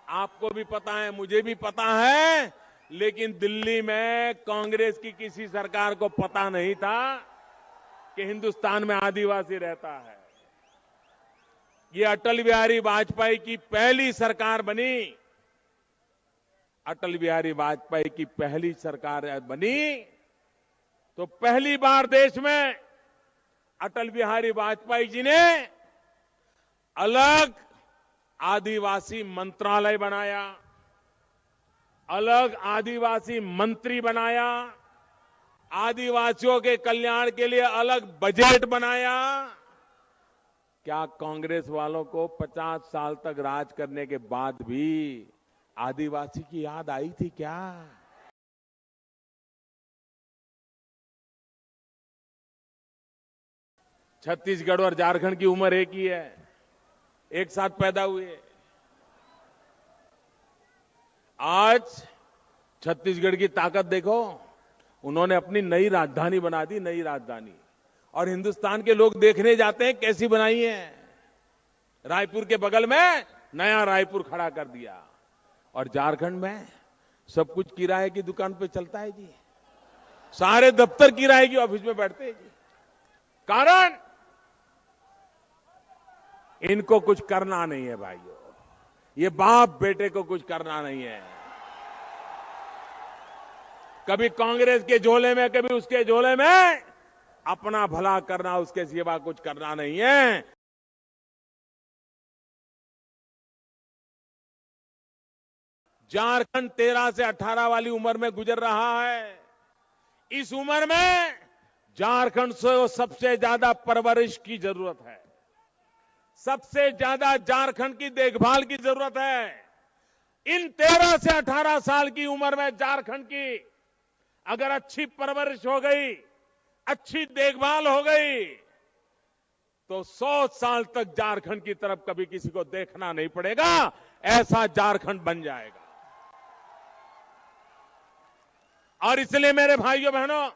आपको भी पता है, मुझे भी पता है, लेकिन दिल्ली में कांग्रेस की किसी सरकार को पता नहीं था कि हिंदुस्तान में आदिवासी रहता है। ये अटल बिहारी वाजपेयी की पहली सरकार बनी। अटल बिहारी वाजपेयी की पहली सरकार बनी तो पहली बार देश में अटल बिहारी वाजपेयी जी ने अलग आदिवासी मंत्रालय बनाया, अलग आदिवासी मंत्री बनाया, आदिवासियों के कल्याण के लिए अलग बजट बनाया। क्या कांग्रेस वालों को 50 साल तक राज करने के बाद भी आदिवासी की याद आई थी क्या? छत्तीसगढ़ और झारखंड की उम्र एक ही है, एक साथ पैदा हुए। आज छत्तीसगढ़ की ताकत देखो, उन्होंने अपनी नई राजधानी बना दी, नई राजधानी। और हिंदुस्तान के लोग देखने जाते हैं कैसी बनाई है। रायपुर के बगल में नया रायपुर खड़ा कर दिया। और झारखंड में सब कुछ किराए की दुकान पे चलता है जी, सारे दफ्तर किराए की ऑफिस में बैठते हैं जी। कारण इनको कुछ करना नहीं है भाइयों, ये बाप बेटे को कुछ करना नहीं है। कभी कांग्रेस के झोले में, कभी उसके झोले में, अपना भला करना, उसके सिवा कुछ करना नहीं है। झारखंड 13 से 18 वाली उम्र में गुजर रहा है। इस उम्र में झारखंड से सबसे ज्यादा परवरिश की जरूरत है, सबसे ज्यादा झारखंड की देखभाल की जरूरत है। इन 13 से 18 साल की उम्र में झारखंड की अगर अच्छी परवरिश हो गई, अच्छी देखभाल हो गई, तो 100 साल तक झारखंड की तरफ कभी किसी को देखना नहीं पड़ेगा। ऐसा झारखंड बन जाएगा। और इसलिए मेरे भाइयों बहनों,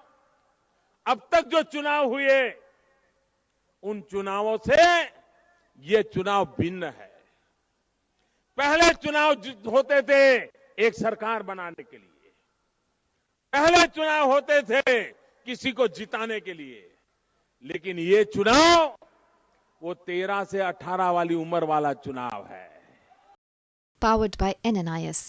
अब तक जो चुनाव हुए, उन चुनावों से ये चुनाव भिन्न है। पहले चुनाव होते थे एक सरकार बनाने के लिए, पहले चुनाव होते थे किसी को जिताने के लिए, लेकिन ये चुनाव वो 13 से 18 वाली उम्र वाला चुनाव है। Powered by NNIS.